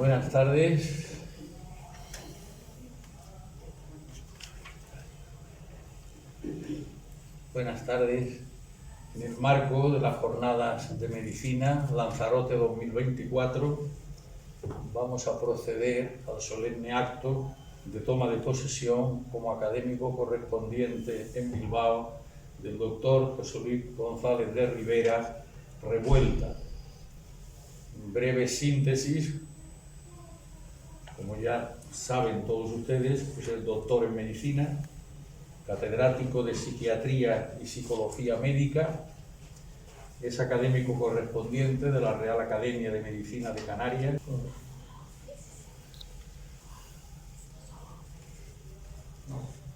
Buenas tardes. Buenas tardes. En el marco de las Jornadas de Medicina Lanzarote 2024, vamos a proceder al solemne acto de toma de posesión como académico correspondiente en Bilbao del doctor José Luis González de Rivera Revuelta. En breve síntesis, como ya saben todos ustedes, es el doctor en medicina, catedrático de psiquiatría y psicología médica, es académico correspondiente de la Real Academia de Medicina de Canarias.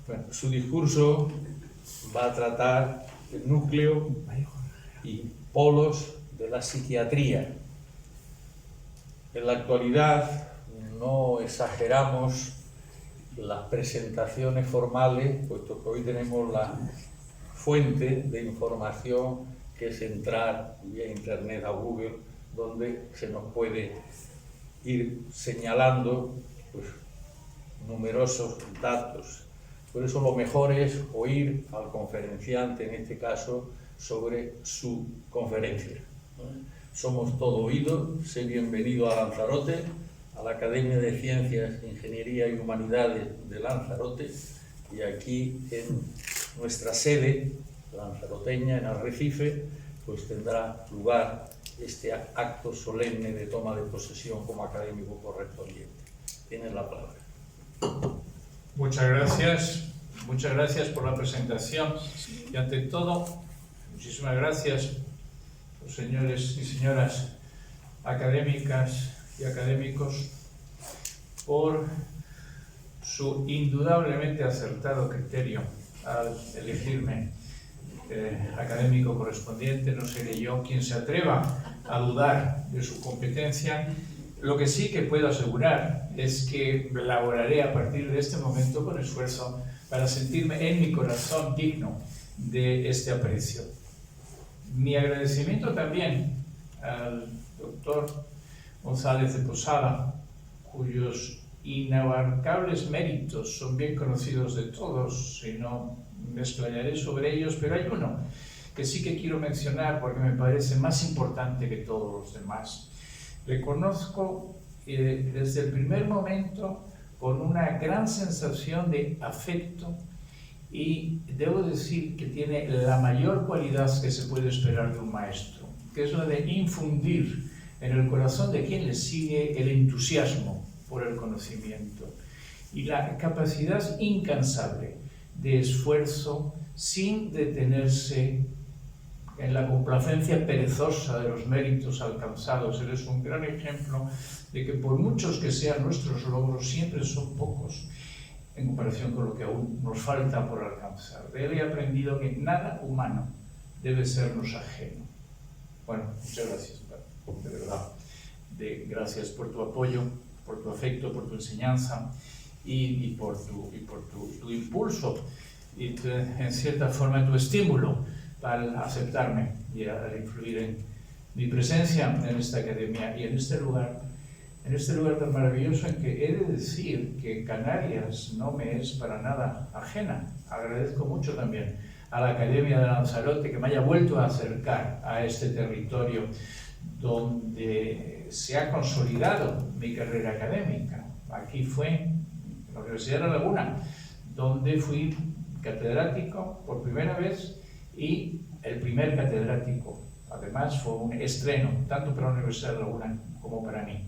Bueno, su discurso va a tratar el núcleo y polos de la psiquiatría. En la actualidad no exageramos las presentaciones formales, puesto que hoy tenemos la fuente de información que es entrar vía internet a Google, donde se nos puede ir señalando numerosos datos. Por eso lo mejor es oír al conferenciante, en este caso, sobre su conferencia. Somos todo oído. Sé bienvenido a Lanzarote, a la Academia de Ciencias, Ingeniería y Humanidades de Lanzarote, y aquí en nuestra sede lanzaroteña, en Arrecife, pues tendrá lugar este acto solemne de toma de posesión como académico correspondiente. Tienen la palabra. Muchas gracias por la presentación y ante todo, muchísimas gracias a los señores y señoras académicas y académicos por su indudablemente acertado criterio al elegirme académico correspondiente. No seré yo quien se atreva a dudar de su competencia. Lo que sí que puedo asegurar es que laboraré a partir de este momento con esfuerzo para sentirme en mi corazón digno de este aprecio. Mi agradecimiento también al doctor González de Posada, cuyos inabarcables méritos son bien conocidos de todos, y no me explayaré sobre ellos, pero hay uno que sí que quiero mencionar porque me parece más importante que todos los demás. Le conozco desde el primer momento con una gran sensación de afecto y debo decir que tiene la mayor cualidad que se puede esperar de un maestro, que es la de infundir en el corazón de quien le sigue el entusiasmo por el conocimiento y la capacidad incansable de esfuerzo sin detenerse en la complacencia perezosa de los méritos alcanzados. Él es un gran ejemplo de que por muchos que sean nuestros logros, siempre son pocos en comparación con lo que aún nos falta por alcanzar. De él he aprendido que nada humano debe sernos ajeno. Bueno, muchas gracias, de verdad. Gracias por tu apoyo, por tu afecto, por tu enseñanza y por tu impulso y en cierta forma tu estímulo al aceptarme y al influir en mi presencia en esta academia y en este lugar tan maravilloso en que he de decir que Canarias no me es para nada ajena. Agradezco mucho también a la Academia de Lanzarote que me haya vuelto a acercar a este territorio donde se ha consolidado mi carrera académica. Aquí fue en la Universidad de La Laguna, donde fui catedrático por primera vez y el primer catedrático. Además fue un estreno, tanto para la Universidad de La Laguna como para mí.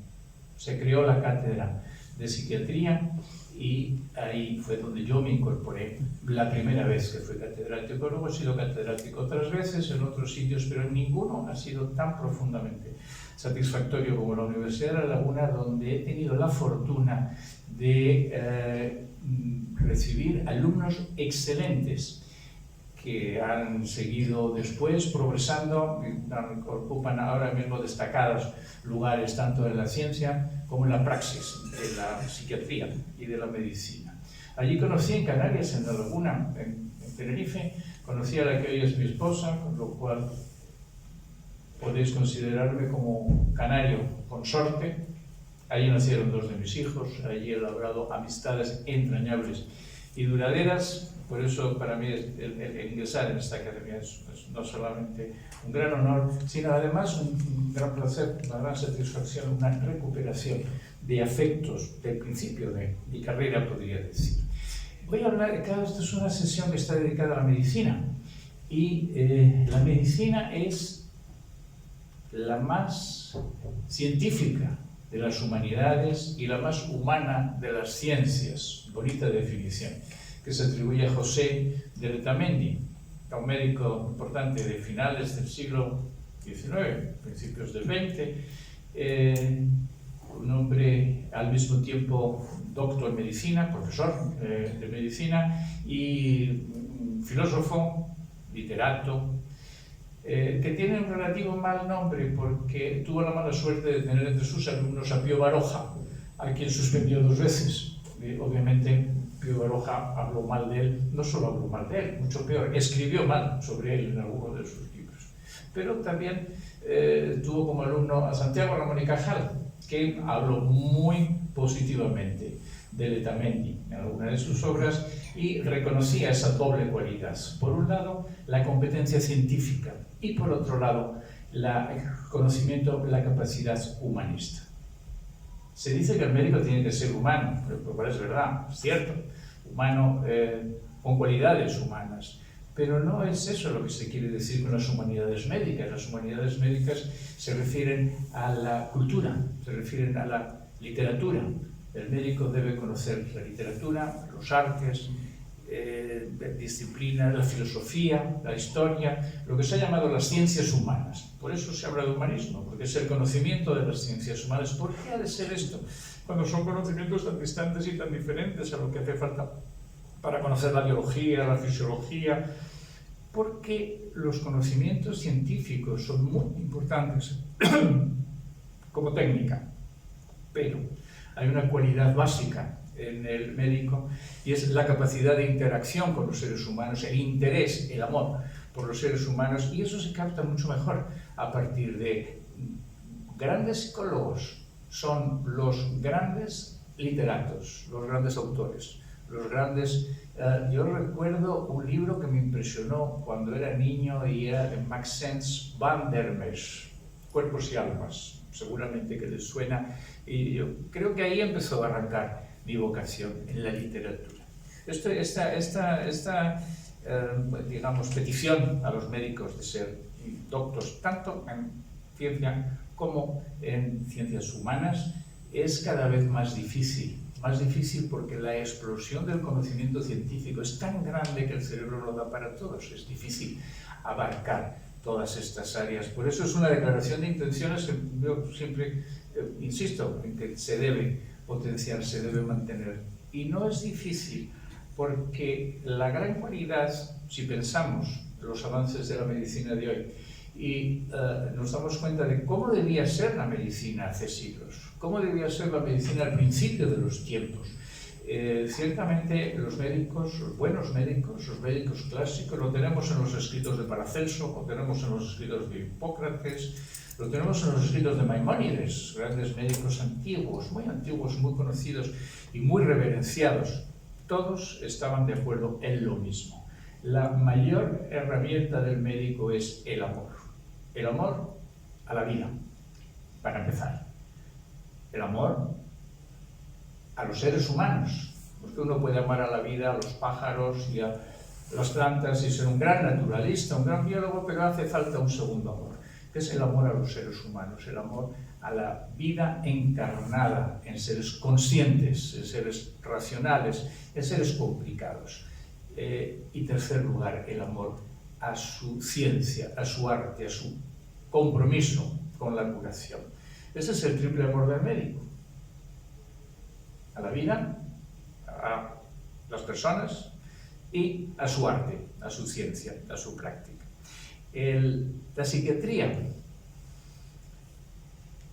Se creó la cátedra de psiquiatría y ahí fue donde yo me incorporé la primera vez que fui catedrático. Luego he sido catedrático otras veces en otros sitios, pero en ninguno ha sido tan profundamente satisfactorio como la Universidad de La Laguna, donde he tenido la fortuna de recibir alumnos excelentes que han seguido después progresando, ocupan ahora mismo destacados lugares tanto en la ciencia como en la praxis de la psiquiatría y de la medicina. Allí conocí en Canarias, en La Laguna, en Tenerife, conocí a la que hoy es mi esposa, con lo cual podéis considerarme como canario consorte, Allí nacieron 2 de mis hijos, allí he logrado amistades entrañables y duraderas. Por eso para mí el ingresar en esta academia es no solamente un gran honor, sino además un gran placer, una gran satisfacción, una recuperación de afectos del principio de mi carrera, podría decir. Voy a hablar, claro, esto es una sesión que está dedicada a la medicina, y la medicina es la más científica de las humanidades y la más humana de las ciencias, bonita definición, que se atribuye a José de Letamendi, un médico importante de finales del siglo XIX, principios del XX, un hombre al mismo tiempo doctor en medicina, profesor de medicina y filósofo, literato, que tiene un relativo mal nombre porque tuvo la mala suerte de tener entre sus alumnos a Pío Baroja, a quien suspendió 2 veces. Obviamente Pío Baroja habló mal de él, no solo habló mal de él, mucho peor, escribió mal sobre él en alguno de sus libros. Pero también tuvo como alumno a Santiago Ramón y Cajal, que habló muy positivamente de Letamendi en alguna de sus obras y reconocía esa doble cualidad. Por un lado, la competencia científica y por otro lado, el conocimiento, la capacidad humanista. Se dice que el médico tiene que ser humano, pero es verdad, es cierto, humano con cualidades humanas. Pero no es eso lo que se quiere decir con las humanidades médicas. Las humanidades médicas se refieren a la cultura, se refieren a la literatura. El médico debe conocer la literatura, los artes, disciplinas, la filosofía, la historia, lo que se ha llamado las ciencias humanas. Por eso se habla de humanismo, porque es el conocimiento de las ciencias humanas. ¿Por qué ha de ser esto? Cuando son conocimientos tan distantes y tan diferentes a lo que hace falta para conocer la biología, la fisiología, porque los conocimientos científicos son muy importantes como técnica, pero hay una cualidad básica en el médico y es la capacidad de interacción con los seres humanos, el interés, el amor por los seres humanos, y eso se capta mucho mejor a partir de grandes psicólogos. Son los grandes literatos, los grandes autores, los grandes... yo recuerdo un libro que me impresionó cuando era niño y era de Maxence van der Merwe, Cuerpos y almas, seguramente que les suena, y yo creo que ahí empezó a arrancar mi vocación en la literatura. Esta digamos, petición a los médicos de ser doctos, tanto en ciencia como en ciencias humanas, es cada vez más difícil porque la explosión del conocimiento científico es tan grande que el cerebro no da para todos, es difícil abarcar todas estas áreas. Por eso es una declaración de intenciones que yo siempre insisto en que se debe potenciar, se debe mantener. Y no es difícil porque la gran cualidad, si pensamos los avances de la medicina de hoy y nos damos cuenta de cómo debía ser la medicina hace siglos, cómo debía ser la medicina al principio de los tiempos. Ciertamente los médicos, los buenos médicos, los médicos clásicos, lo tenemos en los escritos de Paracelso, lo tenemos en los escritos de Hipócrates, lo tenemos en los escritos de Maimónides, grandes médicos antiguos, muy conocidos y muy reverenciados. Todos estaban de acuerdo en lo mismo. La mayor herramienta del médico es el amor a la vida, para empezar. El amor a los seres humanos, porque uno puede amar a la vida, a los pájaros y a las plantas y ser un gran naturalista, un gran biólogo, pero hace falta un segundo amor, que es el amor a los seres humanos, el amor a la vida encarnada en seres conscientes, en seres racionales, en seres complicados. Y tercer lugar, el amor a su ciencia, a su arte, a su compromiso con la curación. Ese es el triple amor del médico. A la vida, a las personas y a su arte, a su ciencia, a su práctica. La psiquiatría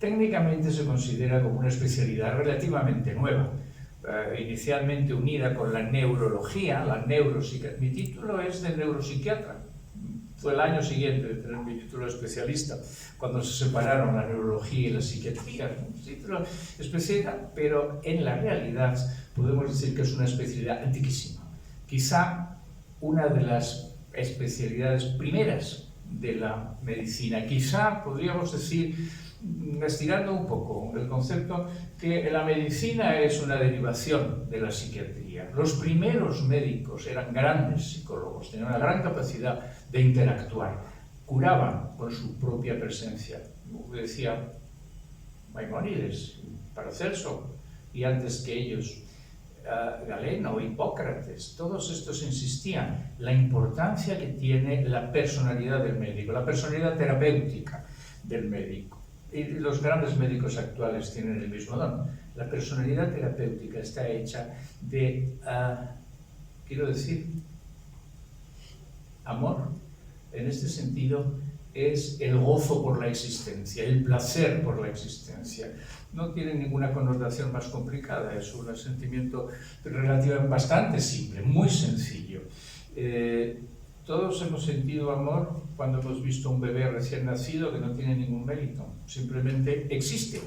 técnicamente se considera como una especialidad relativamente nueva, inicialmente unida con la neurología, la neuropsiquiatría. Mi título es de neuropsiquiatra, fue el año siguiente de tener mi título de especialista, cuando se separaron la neurología y la psiquiatría. Un título especial, pero en la realidad podemos decir que es una especialidad antiquísima. Quizá una de las especialidades primeras de la medicina. Quizá podríamos decir, estirando un poco el concepto, que la medicina es una derivación de la psiquiatría. Los primeros médicos eran grandes psicólogos, tenían una gran capacidad de interactuar, curaban con su propia presencia. Decía Maimónides, Paracelso, y antes que ellos, Galeno, Hipócrates, todos estos insistían en la importancia que tiene la personalidad del médico, la personalidad terapéutica del médico. Y los grandes médicos actuales tienen el mismo don. La personalidad terapéutica está hecha de, quiero decir, amor. En este sentido, es el gozo por la existencia, el placer por la existencia. No tiene ninguna connotación más complicada, es un sentimiento relativamente bastante simple, muy sencillo. Todos hemos sentido amor cuando hemos visto un bebé recién nacido que no tiene ningún mérito, simplemente existe.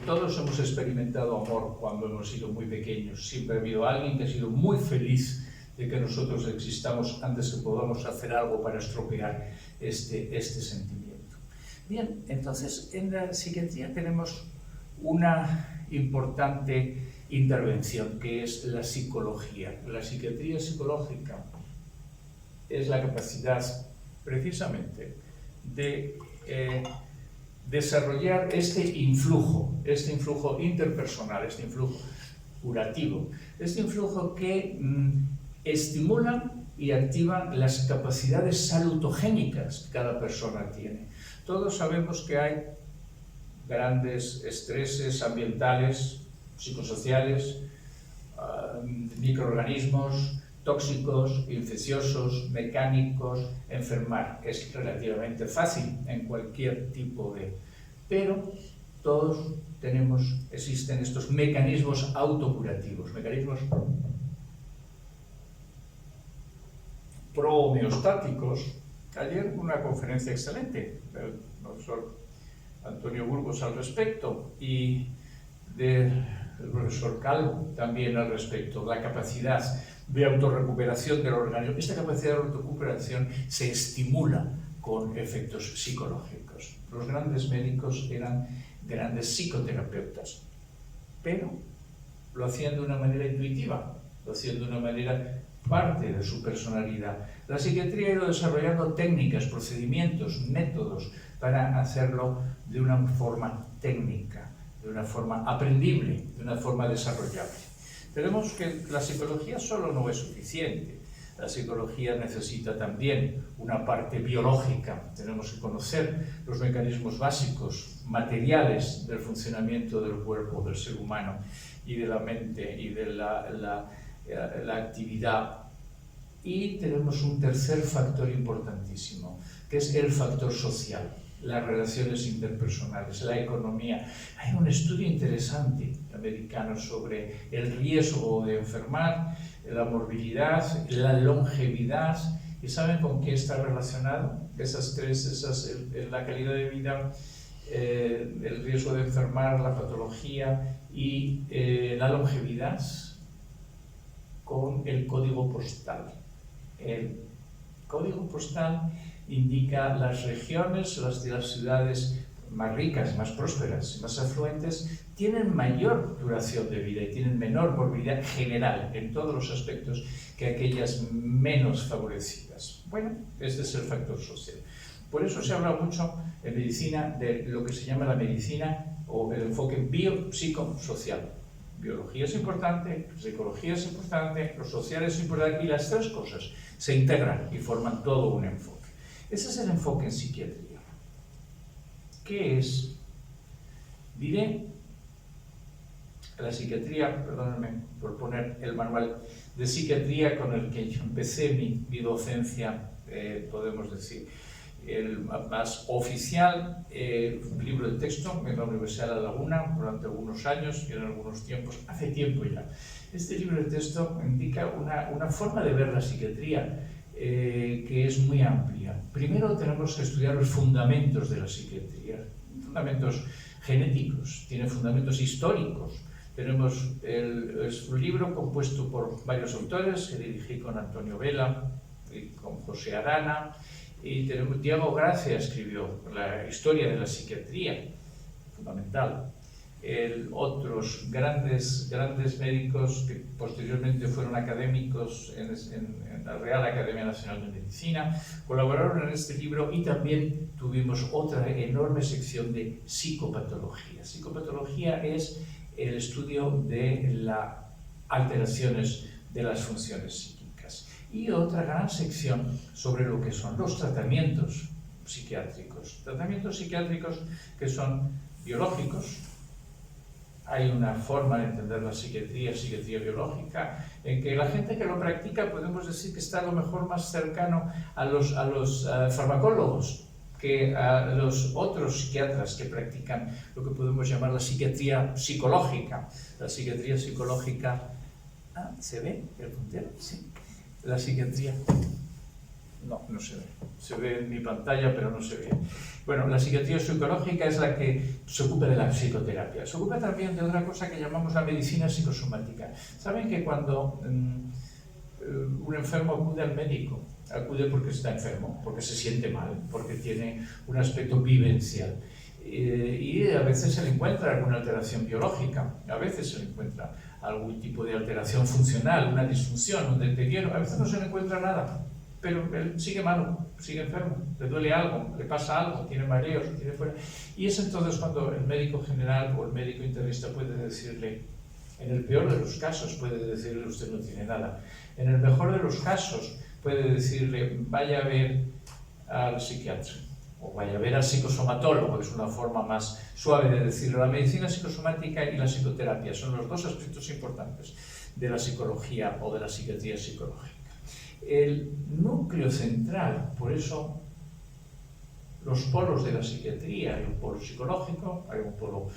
Todos hemos experimentado amor cuando hemos sido muy pequeños. Siempre ha habido alguien que ha sido muy feliz de que nosotros existamos antes que podamos hacer algo para estropear este sentimiento. Bien, entonces en la psiquiatría tenemos una importante intervención que es la psicología. La psiquiatría psicológica es la capacidad precisamente de desarrollar este influjo interpersonal, este influjo curativo, este influjo que estimula y activa las capacidades salutogénicas que cada persona tiene. Todos sabemos que hay grandes estreses ambientales, psicosociales, microorganismos tóxicos, infecciosos, mecánicos. Enfermar es relativamente fácil en cualquier tipo de... Pero todos existen estos mecanismos autocurativos, mecanismos pro-homeostáticos. Ayer una conferencia excelente del profesor Antonio Burgos al respecto y del profesor Calvo también al respecto, la capacidad de autorrecuperación del organismo. Esta capacidad de autorrecuperación se estimula con efectos psicológicos. Los grandes médicos eran grandes psicoterapeutas, pero lo hacían de una manera intuitiva, lo hacían de una manera parte de su personalidad. La psiquiatría ha ido desarrollando técnicas, procedimientos, métodos para hacerlo de una forma técnica, de una forma aprendible, de una forma desarrollable. Tenemos que la psicología solo no es suficiente. La psicología necesita también una parte biológica. Tenemos que conocer los mecanismos básicos, materiales del funcionamiento del cuerpo del ser humano y de la mente y de la actividad. Y tenemos un tercer factor importantísimo, que es el factor social, las relaciones interpersonales, la economía. Hay un estudio interesante americano sobre el riesgo de enfermar, la morbilidad, la longevidad. ¿Y saben con qué está relacionado? Esas tres, la calidad de vida, el riesgo de enfermar, la patología y la longevidad, con el código postal. El código postal indica las regiones, las ciudades más ricas, más prósperas, más afluentes, tienen mayor duración de vida y tienen menor morbilidad general en todos los aspectos que aquellas menos favorecidas. Bueno, este es el factor social. Por eso se habla mucho en medicina de lo que se llama la medicina o el enfoque biopsicosocial. Biología es importante, psicología es importante, lo social es importante, y las tres cosas se integran y forman todo un enfoque. Ese es el enfoque en psiquiatría. ¿Qué es? Diré, la psiquiatría, perdónenme por poner el manual de psiquiatría con el que yo empecé mi docencia, podemos decir, el más oficial, un libro de texto en la Universidad de La Laguna durante algunos años y en algunos tiempos, hace tiempo ya. Este libro de texto indica una forma de ver la psiquiatría que es muy amplia. Primero tenemos que estudiar los fundamentos de la psiquiatría, fundamentos genéticos, tiene fundamentos históricos. Es un libro compuesto por varios autores que dirigí con Antonio Vela y con José Arana, y Diego Gracia escribió la historia de la psiquiatría, fundamental. Otros grandes médicos que posteriormente fueron académicos en la Real Academia Nacional de Medicina colaboraron en este libro, y también tuvimos otra enorme sección de psicopatología. Psicopatología es el estudio de las alteraciones de las funciones psíquicas, y otra gran sección sobre lo que son los tratamientos psiquiátricos que son biológicos. Hay una forma de entender la psiquiatría biológica, en que la gente que lo practica podemos decir que está a lo mejor más cercano a los farmacólogos que a los otros psiquiatras que practican lo que podemos llamar la psiquiatría psicológica. La psiquiatría psicológica... ¿se ve el puntero? Sí. La psiquiatría... No se ve. Se ve en mi pantalla, pero no se ve. Bueno, la psiquiatría psicológica es la que se ocupa de la psicoterapia. Se ocupa también de otra cosa que llamamos la medicina psicosomática. Saben que cuando un enfermo acude al médico, acude porque está enfermo, porque se siente mal, porque tiene un aspecto vivencial. Y a veces se le encuentra alguna alteración biológica, a veces se le encuentra algún tipo de alteración funcional, una disfunción, un deterioro, a veces no se le encuentra nada. Pero él sigue malo, sigue enfermo, le duele algo, le pasa algo, tiene mareos, tiene fuera. Y es entonces cuando el médico general o el médico internista puede decirle, en el peor de los casos puede decirle, usted no tiene nada. En el mejor de los casos puede decirle, vaya a ver al psiquiatra o vaya a ver al psicosomatólogo, que es una forma más suave de decirlo. La medicina psicosomática y la psicoterapia son los dos aspectos importantes de la psicología o de la psiquiatría psicológica. El núcleo central, por eso los polos de la psiquiatría, hay un polo psicológico, hay un polo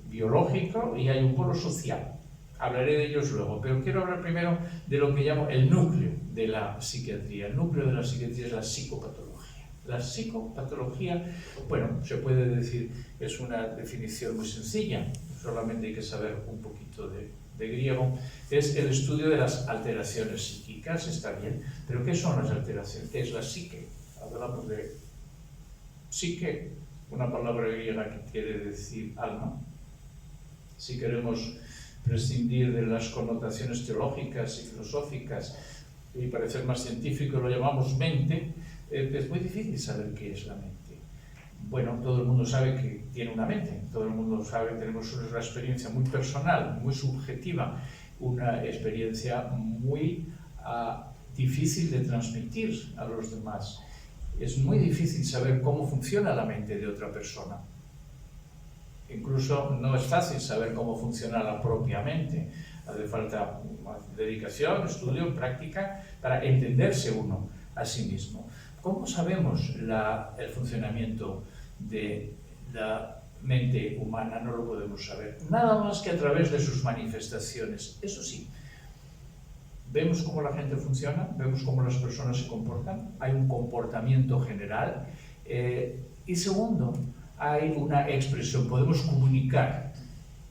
biológico y hay un polo social. Hablaré de ellos luego, pero quiero hablar primero de lo que llamo el núcleo de la psiquiatría. El núcleo de la psiquiatría es la psicopatología. La psicopatología, bueno, se puede decir, es una definición muy sencilla, solamente hay que saber un poquito de griego, es el estudio de las alteraciones psíquicas, está bien, pero ¿qué son las alteraciones? ¿Qué es la psique? Hablamos de psique, una palabra griega que quiere decir alma. Si queremos prescindir de las connotaciones teológicas y filosóficas y parecer más científico, lo llamamos mente, es muy difícil saber qué es la mente. Bueno, todo el mundo sabe que tiene una mente, todo el mundo sabe, tenemos una experiencia muy personal, muy subjetiva, una experiencia muy difícil de transmitir a los demás. Es muy difícil saber cómo funciona la mente de otra persona. Incluso no es fácil saber cómo funciona la propia mente. Hace falta dedicación, estudio, práctica para entenderse uno a sí mismo. ¿Cómo sabemos el funcionamiento de la mente humana? No lo podemos saber. Nada más que a través de sus manifestaciones. Eso sí, vemos cómo la gente funciona, vemos cómo las personas se comportan, hay un comportamiento general. Y segundo, hay una expresión. Podemos comunicar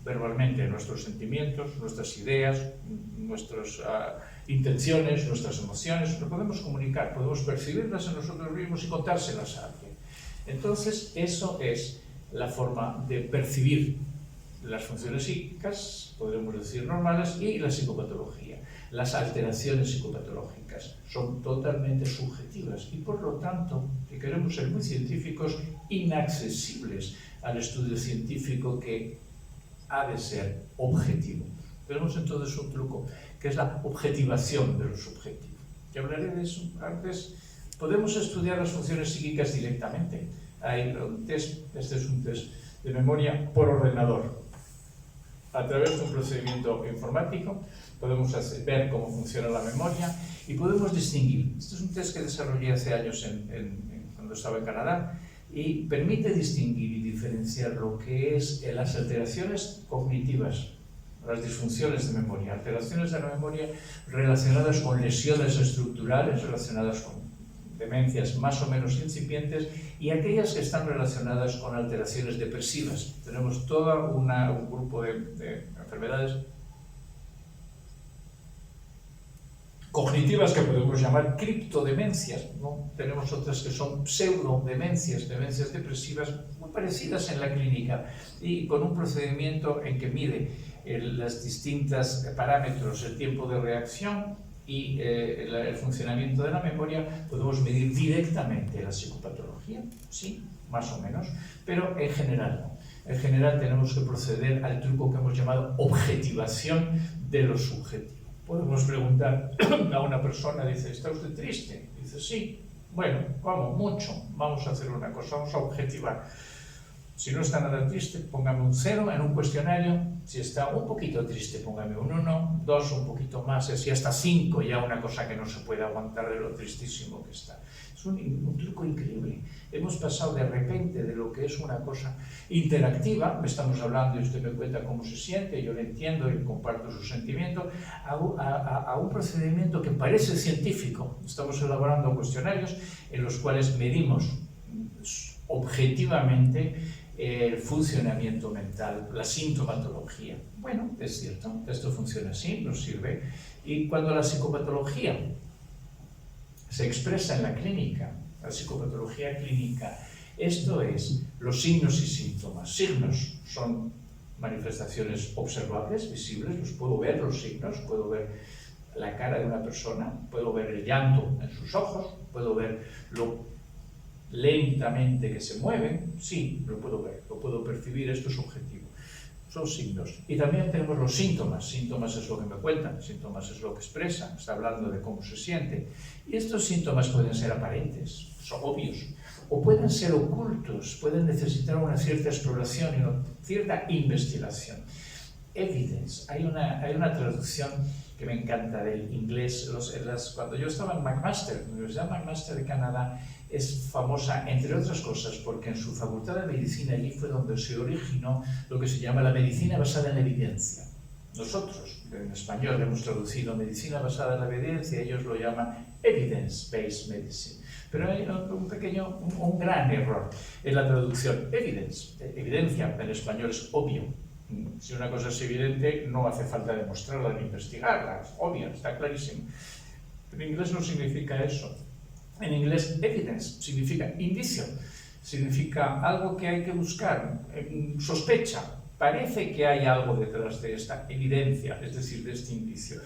verbalmente nuestros sentimientos, nuestras ideas, nuestras intenciones, nuestras emociones, lo podemos comunicar, podemos percibirlas en nosotros mismos y contárselas a alguien. Entonces, eso es la forma de percibir las funciones psíquicas, podríamos decir normales, y la psicopatología. Las alteraciones psicopatológicas son totalmente subjetivas y, por lo tanto, si queremos ser muy científicos, inaccesibles al estudio científico que ha de ser objetivo. Tenemos entonces un truco, que es la objetivación de lo subjetivo. Y hablaré de eso antes. Podemos estudiar las funciones psíquicas directamente. Hay un test, este es un test de memoria por ordenador. A través de un procedimiento informático podemos ver cómo funciona la memoria y podemos distinguir. Este es un test que desarrollé hace años cuando estaba en Canadá y permite distinguir y diferenciar lo que es las alteraciones cognitivas las disfunciones de memoria, alteraciones de la memoria relacionadas con lesiones estructurales, relacionadas con demencias más o menos incipientes, y aquellas que están relacionadas con alteraciones depresivas. Tenemos todo un grupo de enfermedades cognitivas que podemos llamar criptodemencias, ¿no? Tenemos otras que son pseudodemencias, demencias depresivas muy parecidas en la clínica y con un procedimiento en que mide los distintos parámetros, el tiempo de reacción y el funcionamiento de la memoria. Podemos medir directamente la psicopatología, sí, más o menos, pero en general no. En general tenemos que proceder al truco que hemos llamado objetivación de lo subjetivo. Podemos preguntar a una persona, dice, ¿está usted triste? Dice, sí. Bueno, vamos, mucho. Vamos a hacer una cosa, vamos a objetivar. Si no está nada triste, póngame un 0 en un cuestionario. Si está un poquito triste, póngame un 1, 2, un poquito más, si hasta 5, ya una cosa que no se puede aguantar de lo tristísimo que está. Es un truco increíble. Hemos pasado de repente de lo que es una cosa interactiva, me estamos hablando y usted me cuenta cómo se siente, yo le entiendo y comparto su sentimiento, a un procedimiento que parece científico. Estamos elaborando cuestionarios en los cuales medimos objetivamente el funcionamiento mental, la sintomatología. Bueno, es cierto, esto funciona así, nos sirve. Y cuando la psicopatología se expresa en la clínica, la psicopatología clínica, esto es los signos y síntomas. Signos son manifestaciones observables, visibles, los puedo ver los signos, puedo ver la cara de una persona, puedo ver el llanto en sus ojos, puedo ver lo lentamente que se mueven, sí, lo puedo ver, lo puedo percibir, esto es objetivo. Son signos. Y también tenemos los síntomas. Síntomas es lo que me cuentan, síntomas es lo que expresan, está hablando de cómo se siente. Y estos síntomas pueden ser aparentes, son obvios, o pueden ser ocultos, pueden necesitar una cierta exploración y una cierta investigación. Evidence, hay una traducción que me encanta del inglés. Cuando yo estaba en McMaster, la Universidad McMaster de Canadá, es famosa, entre otras cosas, porque en su facultad de medicina allí fue donde se originó lo que se llama la medicina basada en la evidencia. Nosotros, en español, hemos traducido medicina basada en la evidencia, ellos lo llaman evidence-based medicine. Pero hay un gran error en la traducción. Evidence, evidencia, en español es obvio. Si una cosa es evidente, no hace falta demostrarla ni investigarla, es obvio, está clarísimo. En inglés no significa eso. En inglés, evidence significa indicio, significa algo que hay que buscar, sospecha, parece que hay algo detrás de esta evidencia, es decir, de este indicio.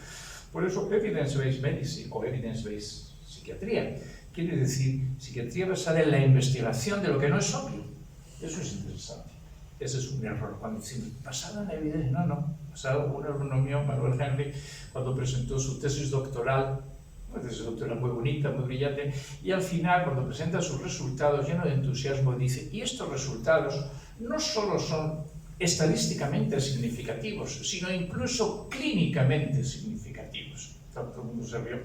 Por eso, evidence-based medicine o evidence-based psiquiatría quiere decir psiquiatría basada en la investigación de lo que no es obvio. Eso es interesante. Ese es un error. Cuando decimos, basado en la evidencia, no. Basado en un alumno mío, Manuel Henry, cuando presentó su tesis doctoral, una tesis doctoral muy bonita, muy brillante, y al final, cuando presenta sus resultados, lleno de entusiasmo, dice, y estos resultados no solo son estadísticamente significativos, sino incluso clínicamente significativos. Todo el mundo se rió.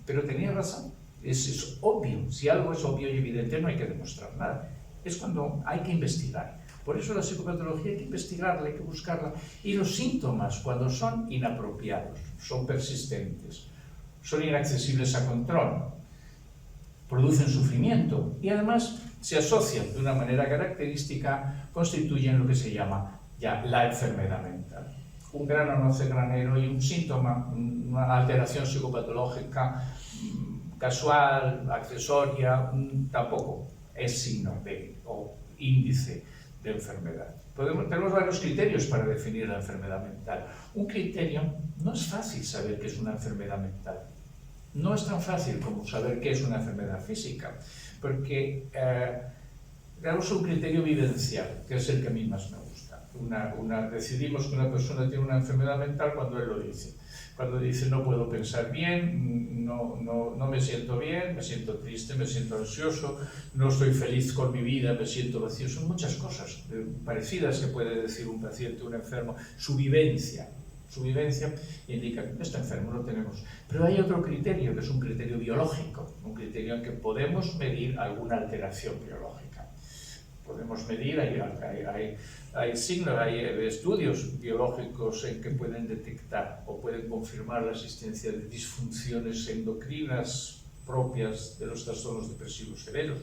Pero tenía razón. Es obvio. Si algo es obvio y evidente, no hay que demostrar nada. Es cuando hay que investigar. Por eso la psicopatología hay que investigarla, hay que buscarla. Y los síntomas, cuando son inapropiados, son persistentes, son inaccesibles a control, producen sufrimiento y además se asocian de una manera característica, constituyen lo que se llama ya la enfermedad mental. Un grano no hace granero y un síntoma, una alteración psicopatológica casual, accesoria, tampoco es signo o índice de enfermedad. Tenemos varios criterios para definir la enfermedad mental. Un criterio, no es fácil saber qué es una enfermedad mental. No es tan fácil como saber qué es una enfermedad física, porque tenemos un criterio vivencial, que es el que a mí más me gusta. Decidimos que una persona tiene una enfermedad mental cuando él lo dice. Cuando dice no puedo pensar bien, no me siento bien, me siento triste, me siento ansioso, no estoy feliz con mi vida, me siento vacío. Son muchas cosas parecidas que puede decir un paciente, un enfermo. Su vivencia indica que está enfermo, lo tenemos. Pero hay otro criterio, que es un criterio biológico, un criterio en que podemos medir alguna alteración biológica. podemos medir, hay signos, hay estudios biológicos en que pueden detectar o pueden confirmar la existencia de disfunciones endocrinas propias de los trastornos depresivos severos.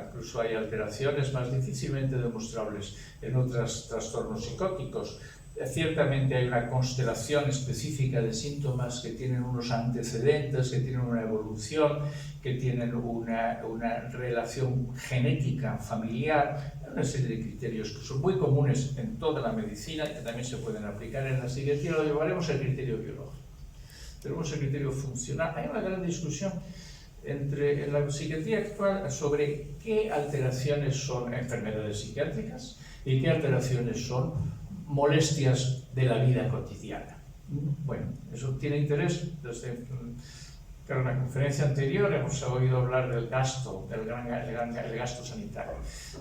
Incluso hay alteraciones más difícilmente demostrables en otros trastornos psicóticos. Ciertamente hay una constelación específica de síntomas que tienen unos antecedentes, que tienen una evolución, que tienen una relación genética, familiar, una serie de criterios que son muy comunes en toda la medicina y que también se pueden aplicar en la psiquiatría. Lo llevaremos al criterio biológico. Tenemos el criterio funcional. Hay una gran discusión en la psiquiatría actual sobre qué alteraciones son enfermedades psiquiátricas y qué alteraciones son molestias de la vida cotidiana. Bueno, eso tiene interés desde en una conferencia anterior hemos oído hablar del gasto, el gasto sanitario.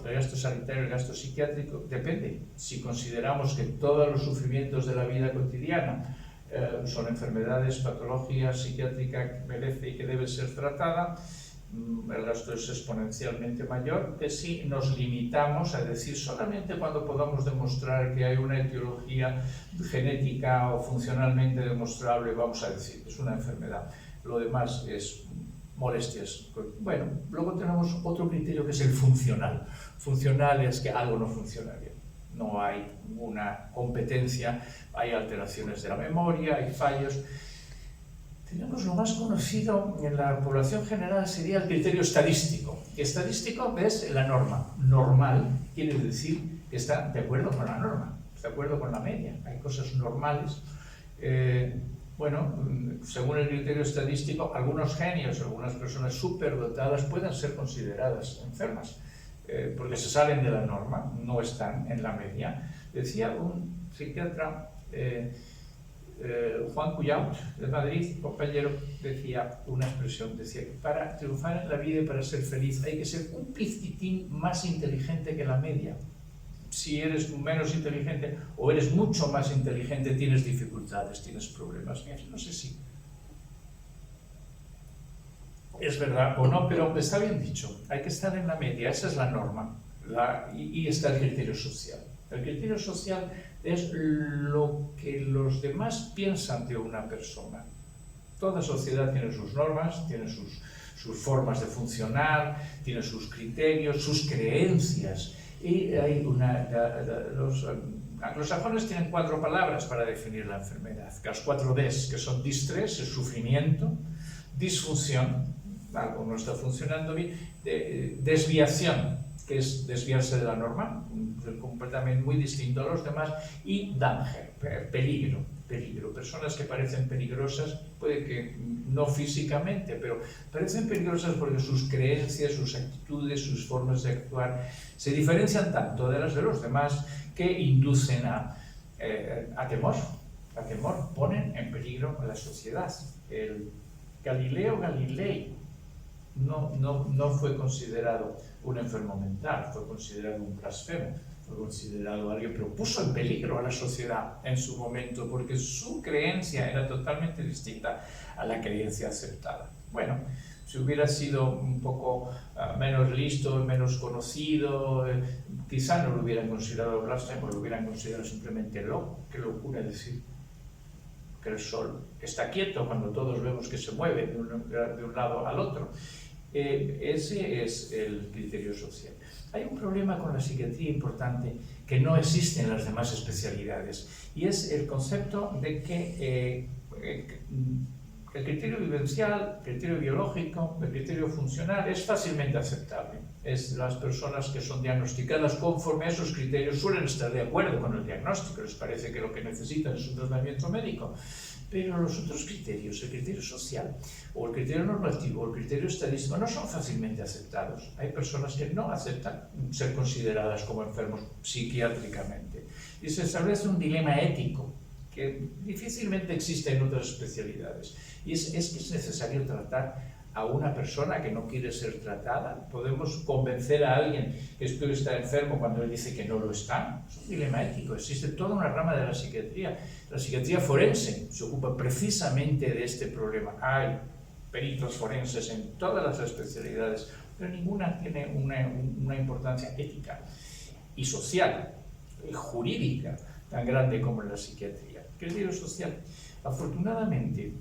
El gasto sanitario, el gasto psiquiátrico, depende. Si consideramos que todos los sufrimientos de la vida cotidiana son enfermedades, patologías psiquiátricas que merece y que debe ser tratada, el gasto es exponencialmente mayor que si nos limitamos a decir solamente cuando podamos demostrar que hay una etiología genética o funcionalmente demostrable, vamos a decir, es una enfermedad. Lo demás es molestias. Bueno, luego tenemos otro criterio que es el funcional. Funcional es que algo no funciona bien. No hay una competencia, hay alteraciones de la memoria, hay fallos. Tenemos lo más conocido en la población general sería el criterio estadístico. Estadístico es la norma. Normal quiere decir que está de acuerdo con la norma, está de acuerdo con la media. Hay cosas normales. Bueno, según el criterio estadístico, algunos genios, algunas personas superdotadas pueden ser consideradas enfermas porque se salen de la norma, no están en la media. Decía un psiquiatra, Juan Cuyaut, de Madrid, compañero, decía una expresión, decía que para triunfar en la vida y para ser feliz hay que ser un pizquitín más inteligente que la media. Si eres menos inteligente o eres mucho más inteligente, tienes dificultades, tienes problemas. No sé si es verdad o no, pero está bien dicho. Hay que estar en la media, esa es la norma. Y está el criterio social. El criterio social es lo que los demás piensan de una persona. Toda sociedad tiene sus normas, tiene sus formas de funcionar, tiene sus criterios, sus creencias. Y hay los anglosajones tienen 4 palabras para definir la enfermedad. Las 4 Ds, que son distrés, el sufrimiento, disfunción, algo no está funcionando bien, desviación, que es desviarse de la norma, un comportamiento muy distinto a los demás, y danger, peligro. Personas que parecen peligrosas, puede que no físicamente, pero parecen peligrosas porque sus creencias, sus actitudes, sus formas de actuar se diferencian tanto de las de los demás que inducen a temor. A temor, ponen en peligro a la sociedad. El Galileo Galilei no fue considerado un enfermo mental, fue considerado un blasfemo, fue considerado alguien, pero puso en peligro a la sociedad en su momento porque su creencia era totalmente distinta a la creencia aceptada. Bueno, si hubiera sido un poco menos listo, menos conocido, quizá no lo hubieran considerado blasfemo, lo hubieran considerado simplemente loco. Qué locura decir que el sol está quieto cuando todos vemos que se mueve de un lado al otro. Ese es el criterio social. Hay un problema con la psiquiatría importante que no existe en las demás especialidades y es el concepto de que el criterio vivencial, el criterio biológico, el criterio funcional es fácilmente aceptable. Las personas que son diagnosticadas conforme a esos criterios suelen estar de acuerdo con el diagnóstico, les parece que lo que necesitan es un tratamiento médico. Pero los otros criterios, el criterio social, o el criterio normativo, o el criterio estadístico, no son fácilmente aceptados. Hay personas que no aceptan ser consideradas como enfermos psiquiátricamente. Y se establece un dilema ético que difícilmente existe en otras especialidades. Y es que es necesario tratar a una persona que no quiere ser tratada. Podemos convencer a alguien que está enfermo cuando él dice que no lo está. Es un dilema ético. Existe toda una rama de la psiquiatría. La psiquiatría forense se ocupa precisamente de este problema. Hay peritos forenses en todas las especialidades pero ninguna tiene una importancia ética y social, y jurídica, tan grande como en la psiquiatría. Criterio social. Afortunadamente,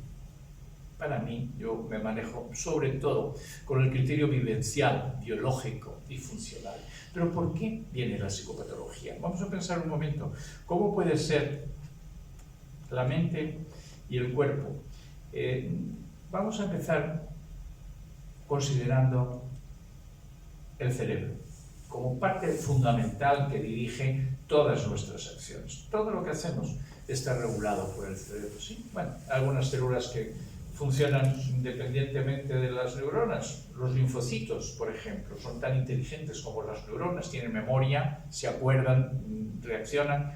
para mí, yo me manejo sobre todo con el criterio vivencial, biológico y funcional. Pero ¿por qué viene la psicopatología? Vamos a pensar un momento, ¿cómo puede ser la mente y el cuerpo? Vamos a empezar considerando el cerebro como parte fundamental que dirige todas nuestras acciones. Todo lo que hacemos está regulado por el cerebro, ¿sí? Bueno, algunas células que funcionan independientemente de las neuronas. Los linfocitos, por ejemplo, son tan inteligentes como las neuronas, tienen memoria, se acuerdan, reaccionan.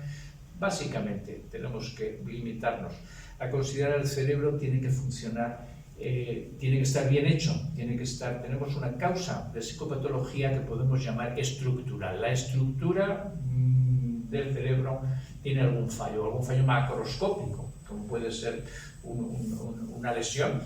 Básicamente, tenemos que limitarnos a considerar el cerebro tiene que funcionar, tiene que estar bien hecho, tenemos una causa de psicopatología que podemos llamar estructural. La estructura del cerebro tiene algún fallo macroscópico, como puede ser una lesión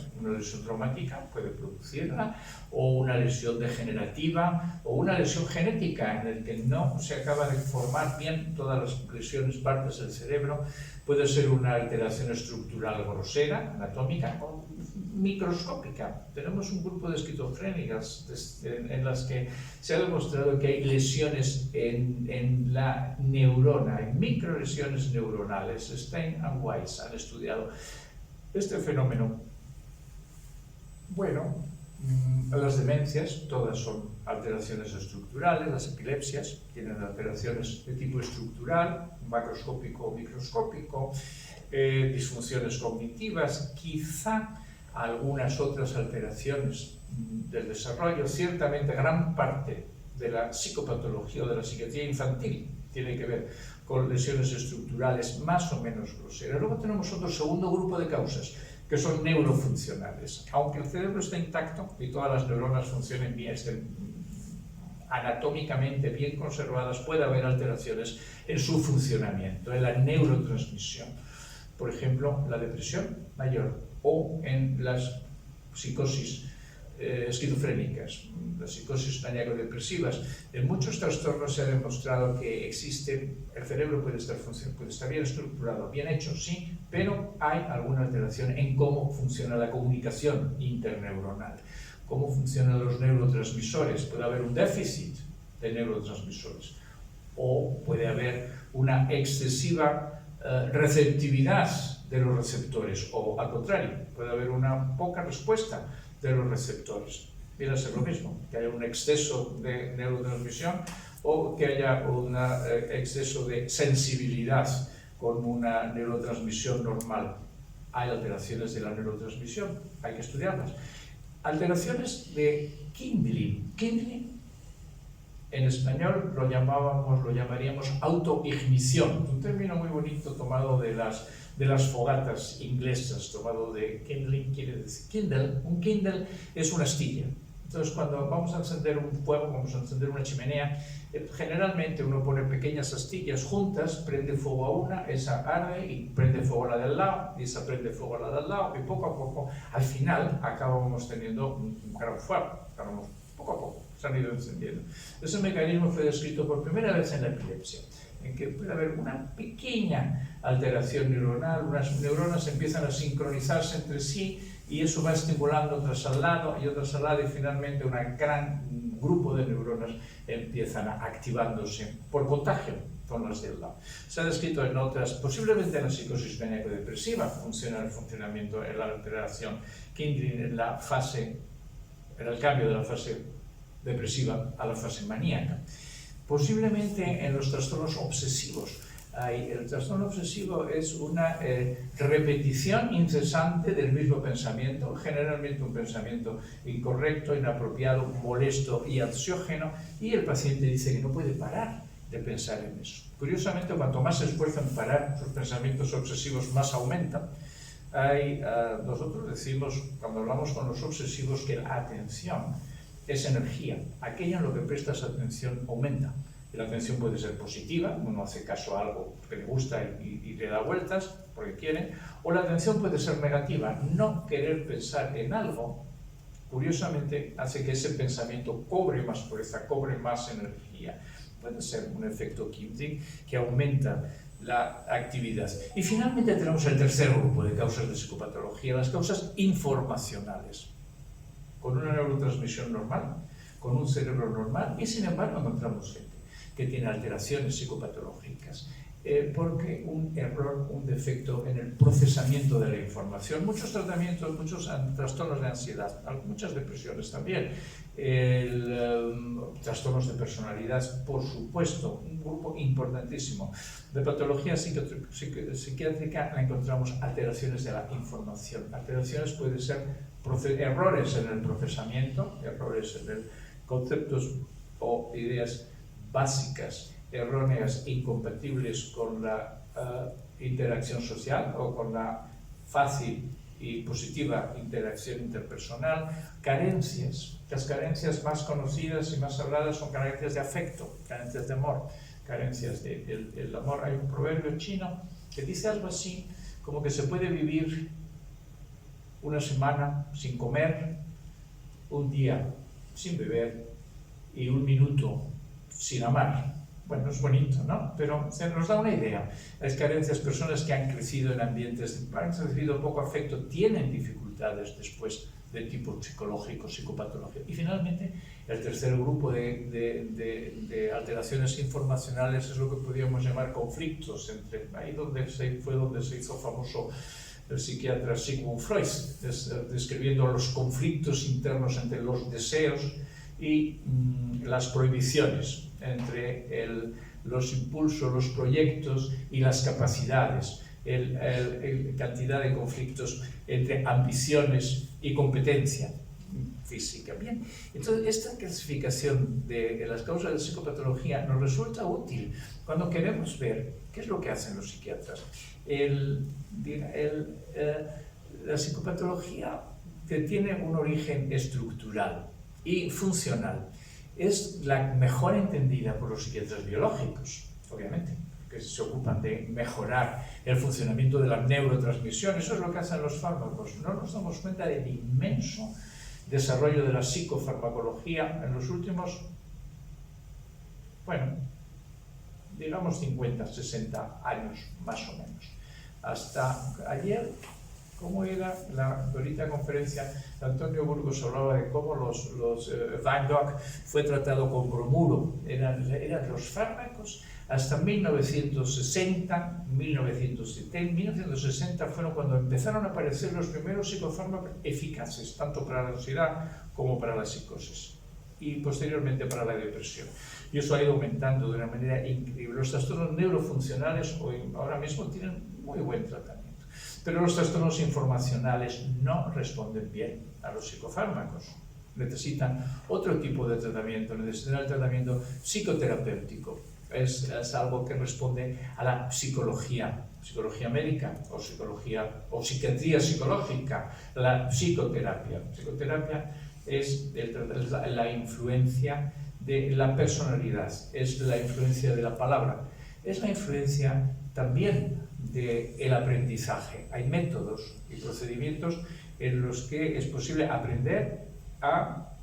traumática, puede producirla, o una lesión degenerativa, o una lesión genética en la que no se acaba de formar bien todas las lesiones, partes del cerebro. Puede ser una alteración estructural grosera, anatómica, o microscópica. Tenemos un grupo de esquizofrénicas en las que se ha demostrado que hay lesiones en la neurona, hay microlesiones neuronales. Stein and Weiss han estudiado este fenómeno. Bueno, las demencias, todas son alteraciones estructurales, las epilepsias tienen alteraciones de tipo estructural, macroscópico o microscópico, disfunciones cognitivas, quizá algunas otras alteraciones del desarrollo. Ciertamente gran parte de la psicopatología o de la psiquiatría infantil tiene que ver con lesiones estructurales más o menos groseras. Luego tenemos otro segundo grupo de causas, que son neurofuncionales. Aunque el cerebro esté intacto y todas las neuronas funcionen bien, estén anatómicamente bien conservadas, puede haber alteraciones en su funcionamiento, en la neurotransmisión. Por ejemplo, la depresión mayor o en las psicosis esquizofrénicas, las psicosis maníaco-depresivas. En muchos trastornos se ha demostrado que el cerebro puede estar bien estructurado, bien hecho, sí, pero hay alguna alteración en cómo funciona la comunicación interneuronal, cómo funcionan los neurotransmisores. Puede haber un déficit de neurotransmisores o puede haber una excesiva receptividad de los receptores, o al contrario, puede haber una poca respuesta de los receptores. Viene a ser lo mismo, que haya un exceso de neurotransmisión o que haya un exceso de sensibilidad con una neurotransmisión normal. Hay alteraciones de la neurotransmisión, hay que estudiarlas. Alteraciones de Kindling. Kindling, en español lo llamaríamos autoignición, un término muy bonito tomado de las fogatas inglesas, tomado de kindling, quiere decir kindle. Un kindle es una astilla. Entonces, cuando vamos a encender un fuego, vamos a encender una chimenea, generalmente uno pone pequeñas astillas juntas, prende fuego a una, esa arde y prende fuego a la del lado, y esa prende fuego a la del lado, y poco a poco, al final, acabamos teniendo un gran fuego. Poco a poco se han ido encendiendo. Ese mecanismo fue descrito por primera vez en la epilepsia, en que puede haber una pequeña alteración neuronal, unas neuronas empiezan a sincronizarse entre sí y eso va estimulando otras al lado y otras al lado, y finalmente un gran grupo de neuronas empiezan a activándose por contagio con las del lado. Se ha descrito en otras, posiblemente en la psicosis maníaco-depresiva, funciona el funcionamiento en la alteración Kindling en el cambio de la fase depresiva a la fase maníaca. Posiblemente en los trastornos obsesivos. El trastorno obsesivo es una repetición incesante del mismo pensamiento, generalmente un pensamiento incorrecto, inapropiado, molesto y ansiógeno, y el paciente dice que no puede parar de pensar en eso. Curiosamente, cuanto más se esfuerza en parar, sus pensamientos obsesivos más aumentan. Nosotros decimos, cuando hablamos con los obsesivos, que la atención es energía. Aquello en lo que prestas atención aumenta. Y la atención puede ser positiva, uno hace caso a algo que le gusta y le da vueltas porque quiere, o la atención puede ser negativa, no querer pensar en algo curiosamente hace que ese pensamiento cobre más fuerza, cobre más energía. Puede ser un efecto Kinsey que aumenta la actividad. Y finalmente tenemos el tercer grupo de causas de psicopatología, las causas informacionales. Con una neurotransmisión normal, con un cerebro normal, y sin embargo encontramos gente que tiene alteraciones psicopatológicas, porque un error, un defecto en el procesamiento de la información. Muchos tratamientos, muchos trastornos de ansiedad, muchas depresiones también, trastornos de personalidad, por supuesto, un grupo importantísimo. De patología psiquiátrica la encontramos alteraciones de la información. Alteraciones pueden ser errores en el procesamiento, errores en el conceptos o ideas básicas, erróneas, incompatibles con la interacción social o con la fácil y positiva interacción interpersonal, carencias. Las carencias más conocidas y más habladas son carencias de afecto, carencias de amor, carencias del amor. Hay un proverbio chino que dice algo así, como que se puede vivir una semana sin comer, un día sin beber y un minuto sin amar. Bueno, es bonito, ¿no? Pero nos da una idea. Las carencias, personas que han crecido en ambientes, han recibido poco afecto, tienen dificultades después de tipo psicológico, psicopatológico. Y finalmente, el tercer grupo de alteraciones informacionales es lo que podríamos llamar conflictos entre, ahí fue donde se hizo famoso el psiquiatra Sigmund Freud, describiendo los conflictos internos entre los deseos y las prohibiciones, entre los impulsos, los proyectos y las capacidades, cantidad de conflictos entre ambiciones y competencia física. Bien, entonces esta clasificación de las causas de psicopatología nos resulta útil cuando queremos ver qué es lo que hacen los psiquiatras. La psicopatología que tiene un origen estructural y funcional es la mejor entendida por los psiquiatras biológicos, obviamente, que se ocupan de mejorar el funcionamiento de la neurotransmisión. Eso es lo que hacen los fármacos. No nos damos cuenta del inmenso desarrollo de la psicofarmacología en los últimos, bueno, digamos 50, 60 años más o menos. Hasta ayer, ¿cómo era la bonita conferencia de Antonio Burgos? Hablaba de cómo Van Gogh fue tratado con bromuro. Eran los fármacos hasta 1960, 1970, 1960 fueron cuando empezaron a aparecer los primeros psicofármacos eficaces, tanto para la ansiedad como para la psicosis y posteriormente para la depresión. Y eso ha ido aumentando de una manera increíble. Los trastornos neurofuncionales ahora mismo tienen muy buen tratamiento, pero los trastornos informacionales no responden bien a los psicofármacos. Necesitan otro tipo de tratamiento, necesitan el tratamiento psicoterapéutico. Es algo que responde a la psicología médica o psiquiatría psicológica, la psicoterapia. Psicoterapia es la influencia de la personalidad, es la influencia de la palabra, es la influencia también del aprendizaje. Hay métodos y procedimientos en los que es posible aprender a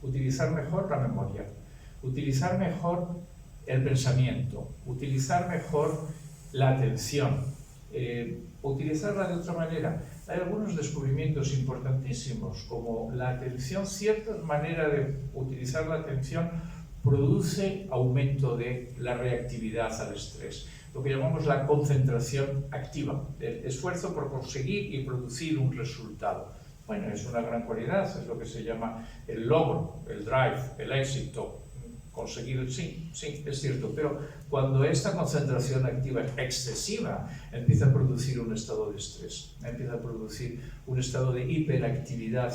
utilizar mejor la memoria, utilizar mejor el pensamiento, utilizar mejor la atención, utilizarla de otra manera. Hay algunos descubrimientos importantísimos, como la atención, cierta manera de utilizar la atención produce aumento de la reactividad al estrés, lo que llamamos la concentración activa, el esfuerzo por conseguir y producir un resultado. Bueno, es una gran cualidad, es lo que se llama el logro, el drive, el éxito. Conseguir, sí, es cierto, pero cuando esta concentración activa excesiva empieza a producir un estado de estrés, empieza a producir un estado de hiperactividad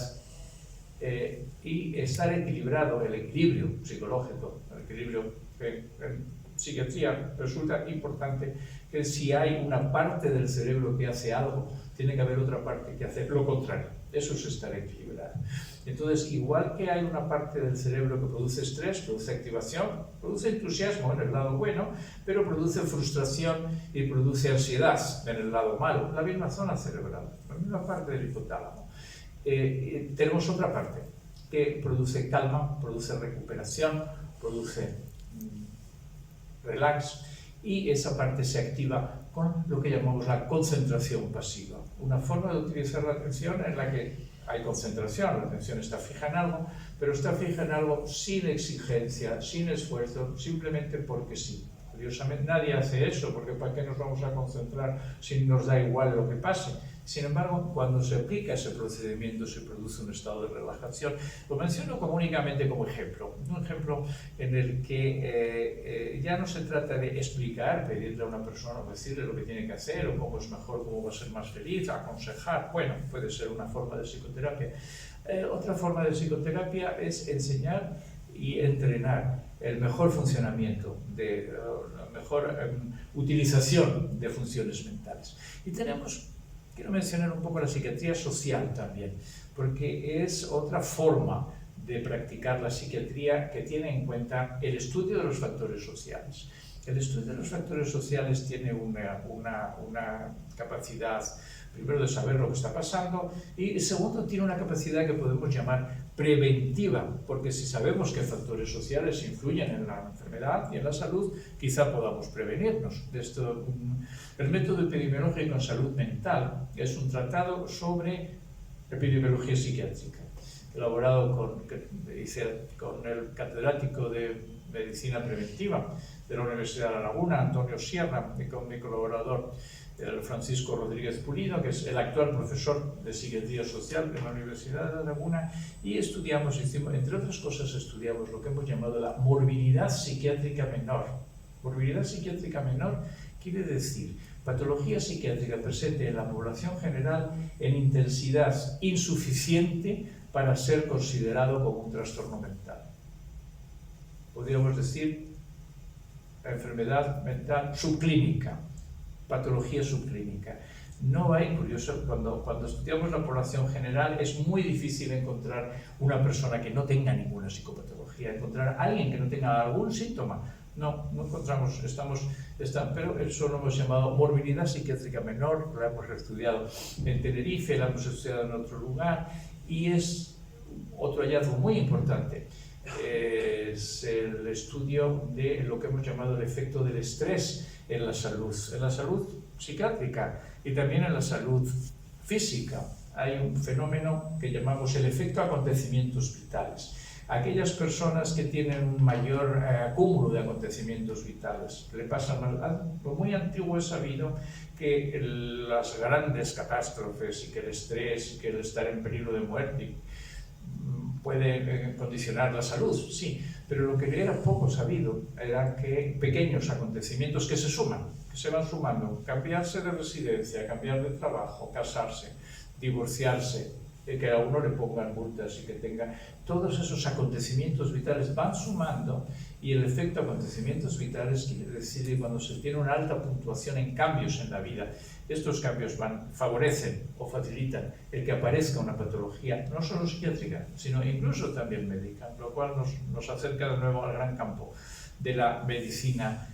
y estar equilibrado, el equilibrio psicológico, el equilibrio que en psiquiatría resulta importante, que si hay una parte del cerebro que hace algo, tiene que haber otra parte que hace lo contrario. Eso es estar equilibrado. Entonces, igual que hay una parte del cerebro que produce estrés, produce activación, produce entusiasmo en el lado bueno, pero produce frustración y produce ansiedad en el lado malo, la misma zona cerebral, la misma parte del hipotálamo. Tenemos otra parte, que produce calma, produce recuperación, produce relax, y esa parte se activa con lo que llamamos la concentración pasiva. Una forma de utilizar la atención en la que hay concentración, la atención está fija en algo, pero está fija en algo sin exigencia, sin esfuerzo, simplemente porque sí. Curiosamente, nadie hace eso, porque ¿para qué nos vamos a concentrar si nos da igual lo que pase? Sin embargo, cuando se aplica ese procedimiento se produce un estado de relajación. Lo menciono únicamente como ejemplo, un ejemplo en el que ya no se trata de explicar, pedirle a una persona o decirle lo que tiene que hacer o cómo es mejor, cómo va a ser más feliz, aconsejar. Bueno, puede ser una forma de psicoterapia. Otra forma de psicoterapia es enseñar y entrenar el mejor funcionamiento, la mejor utilización de funciones mentales. Y quiero mencionar un poco la psiquiatría social también, porque es otra forma de practicar la psiquiatría que tiene en cuenta el estudio de los factores sociales. El estudio de los factores sociales tiene una capacidad, primero, de saber lo que está pasando, y segundo, tiene una capacidad que podemos llamar preventiva, porque si sabemos qué factores sociales influyen en la enfermedad y en la salud, quizá podamos prevenirnos de esto. El método epidemiológico en salud mental es un tratado sobre epidemiología psiquiátrica, elaborado con el catedrático de medicina preventiva de la Universidad de La Laguna, Antonio Sierra, y con mi colaborador, el Francisco Rodríguez Pulido, que es el actual profesor de psiquiatría social en la Universidad de La Laguna, y entre otras cosas, estudiamos lo que hemos llamado la morbilidad psiquiátrica menor. Morbilidad psiquiátrica menor quiere decir patología psiquiátrica presente en la población general en intensidad insuficiente para ser considerado como un trastorno mental. Podríamos decir enfermedad mental subclínica, patología subclínica. No hay, curioso, cuando estudiamos la población general es muy difícil encontrar una persona que no tenga ninguna psicopatología, encontrar a alguien que no tenga algún síntoma. No encontramos, pero eso lo hemos llamado morbilidad psiquiátrica menor, la hemos estudiado en Tenerife, la hemos estudiado en otro lugar, y es otro hallazgo muy importante. Es el estudio de lo que hemos llamado el efecto del estrés en la salud psiquiátrica y también en la salud física. Hay un fenómeno que llamamos el efecto acontecimientos vitales. Aquellas personas que tienen un mayor cúmulo de acontecimientos vitales, le pasa mal. Lo muy antiguo es sabido que las grandes catástrofes y que el estrés y que el estar en peligro de muerte puede condicionar la salud, sí, pero lo que era poco sabido era que pequeños acontecimientos que se van sumando, cambiarse de residencia, cambiar de trabajo, casarse, divorciarse, que a uno le pongan multas y que tenga, todos esos acontecimientos vitales van sumando, y el efecto acontecimientos vitales quiere decir que cuando se tiene una alta puntuación en cambios en la vida, estos cambios favorecen o facilitan el que aparezca una patología, no solo psiquiátrica, sino incluso también médica, lo cual nos acerca de nuevo al gran campo de la medicina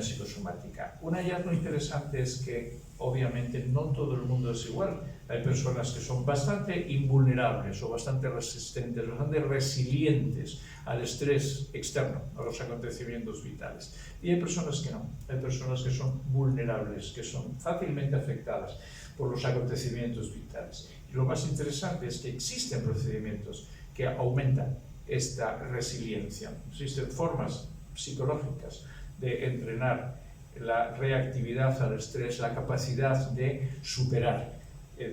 psicosomática. Un hallazgo interesante es que obviamente no todo el mundo es igual. Hay personas que son bastante invulnerables o bastante resistentes, bastante resilientes al estrés externo, a los acontecimientos vitales. Y hay personas que no, hay personas que son vulnerables, que son fácilmente afectadas por los acontecimientos vitales. Y lo más interesante es que existen procedimientos que aumentan esta resiliencia. Existen formas psicológicas de entrenar la reactividad al estrés, la capacidad de superar.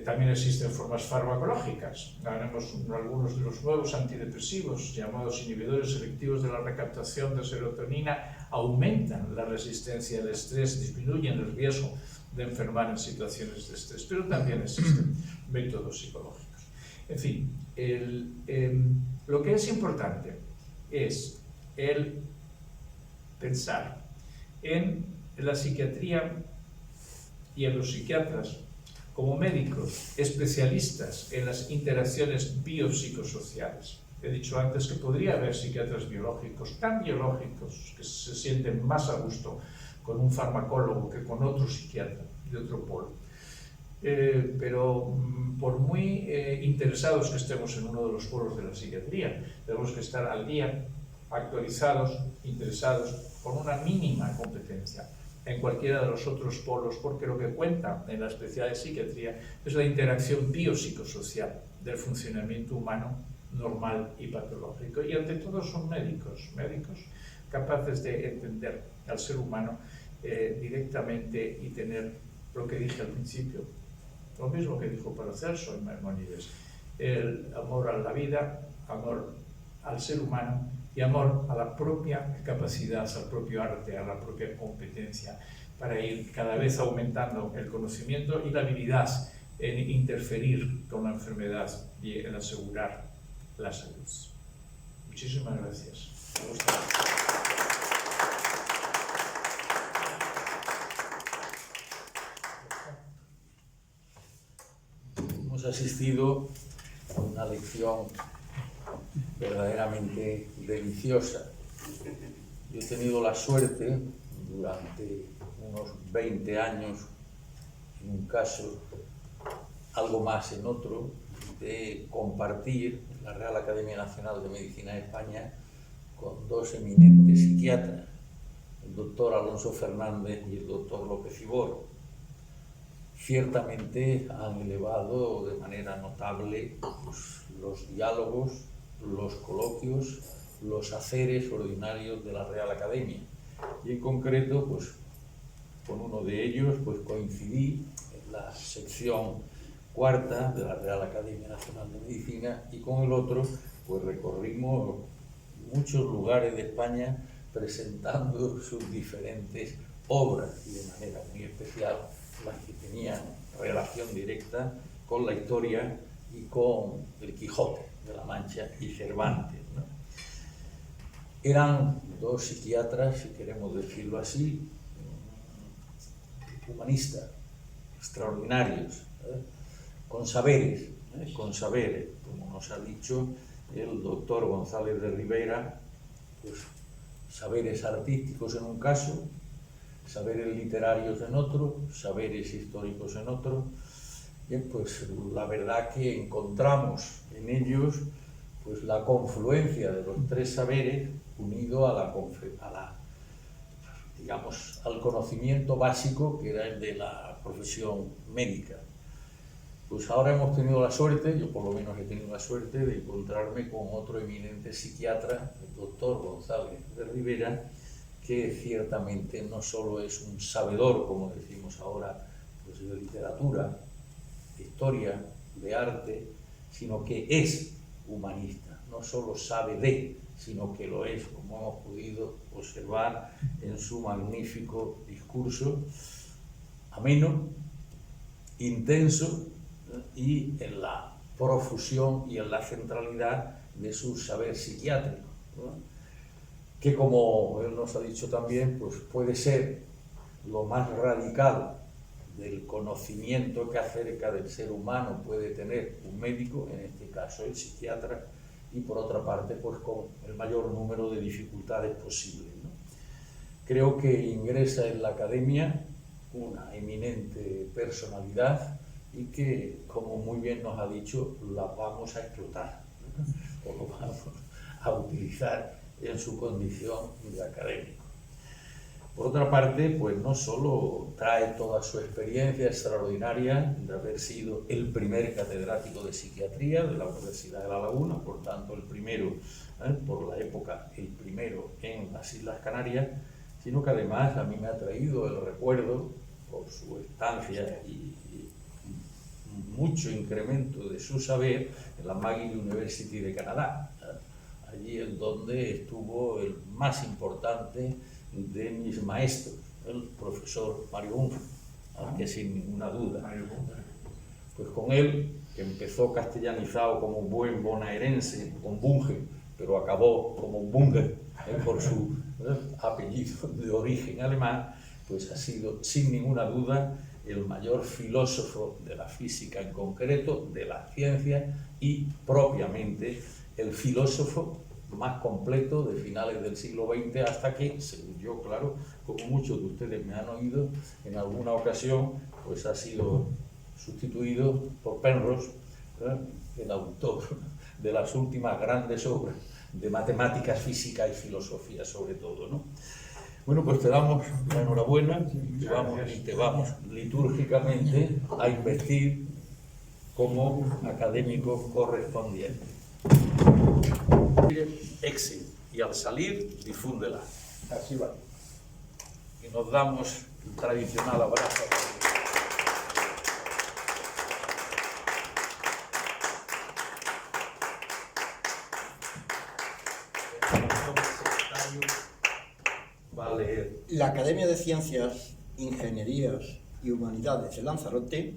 También existen formas farmacológicas. Algunos de los nuevos antidepresivos, llamados inhibidores selectivos de la recaptación de serotonina, aumentan la resistencia al estrés, disminuyen el riesgo de enfermar en situaciones de estrés, pero también existen métodos psicológicos. En fin, lo que es importante es el pensar en la psiquiatría y en los psiquiatras como médicos especialistas en las interacciones biopsicosociales. He dicho antes que podría haber psiquiatras biológicos, tan biológicos que se sienten más a gusto con un farmacólogo que con otro psiquiatra de otro polo. pero por muy interesados que estemos en uno de los polos de la psiquiatría, tenemos que estar al día, actualizados, interesados, con una mínima competencia en cualquiera de los otros polos, porque lo que cuenta en la especialidad de psiquiatría es la interacción biopsicosocial del funcionamiento humano normal y patológico. Y ante todo son médicos capaces de entender al ser humano directamente y tener lo que dije al principio, lo mismo que dijo Paracelso en Maimónides, el amor a la vida, amor al ser humano y amor a la propia capacidad, al propio arte, a la propia competencia, para ir cada vez aumentando el conocimiento y la habilidad en interferir con la enfermedad y en asegurar la salud. Muchísimas gracias. Me gusta. Hemos asistido a una lección verdaderamente deliciosa. Yo he tenido la suerte durante unos 20 años, en un caso, algo más en otro, de compartir en la Real Academia Nacional de Medicina de España con dos eminentes psiquiatras, el doctor Alonso Fernández y el doctor López Ibor. Ciertamente han elevado de manera notable los diálogos, los coloquios, los haceres ordinarios de la Real Academia. Y en concreto, pues, con uno de ellos pues, coincidí en la sección cuarta de la Real Academia Nacional de Medicina y con el otro pues recorrimos muchos lugares de España presentando sus diferentes obras y de manera muy especial las que tenían relación directa con la historia y con el Quijote de la Mancha y Cervantes, ¿no? Eran dos psiquiatras, si queremos decirlo así, humanistas, extraordinarios, con saberes, como nos ha dicho el doctor González de Rivera, pues saberes artísticos en un caso, saberes literarios en otro, saberes históricos en otro. Bien, pues la verdad que encontramos en ellos pues la confluencia de los tres saberes unido digamos, al conocimiento básico que era el de la profesión médica. Pues ahora hemos tenido la suerte, yo por lo menos he tenido la suerte de encontrarme con otro eminente psiquiatra, el doctor González de Rivera, que ciertamente no solo es un sabedor, como decimos ahora, pues de literatura, de historia, de arte, sino que es humanista, no solo sabe de, sino que lo es, como hemos podido observar en su magnífico discurso, ameno, intenso y en la profusión y en la centralidad de su saber psiquiátrico, ¿no? Que como él nos ha dicho también, pues puede ser lo más radical del conocimiento que acerca del ser humano puede tener un médico, en este caso el psiquiatra, y por otra parte, pues con el mayor número de dificultades posibles, ¿no? Creo que ingresa en la academia una eminente personalidad y que, como muy bien nos ha dicho, la vamos a explotar, ¿no? O lo vamos a utilizar en su condición de académico. Por otra parte, pues no solo trae toda su experiencia extraordinaria de haber sido el primer catedrático de psiquiatría de la Universidad de La Laguna, por tanto el primero, por la época, el primero en las Islas Canarias, sino que además a mí me ha traído el recuerdo, por su estancia y mucho incremento de su saber, en la McGill University de Canadá, allí en donde estuvo el más importante de mis maestros, el profesor Mario Bunge, que sin ninguna duda, pues con él, que empezó castellanizado como buen bonaerense, con Bunge, pero acabó como Bunger, por su apellido de origen alemán, pues ha sido sin ninguna duda el mayor filósofo de la física en concreto, de la ciencia y propiamente el filósofo más completo de finales del siglo XX hasta que, según yo, claro, como muchos de ustedes me han oído en alguna ocasión, pues ha sido sustituido por Penrose, el autor de las últimas grandes obras de matemáticas, física y filosofía sobre todo, ¿no? Bueno, pues te damos la enhorabuena y te vamos litúrgicamente a investir como académico correspondiente. Exit, y al salir, difúndela. Así va. Y nos damos el tradicional abrazo. Vale. La Academia de Ciencias, Ingenierías y Humanidades de Lanzarote,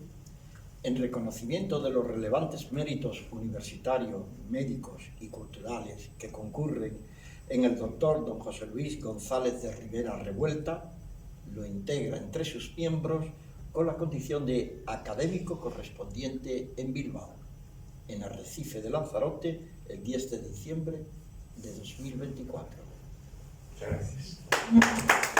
en reconocimiento de los relevantes méritos universitarios, médicos y culturales que concurren en el doctor don José Luis González de Rivera Revuelta, lo integra entre sus miembros con la condición de académico correspondiente en Bilbao, en Arrecife de Lanzarote, el 10 de diciembre de 2024. Muchas gracias.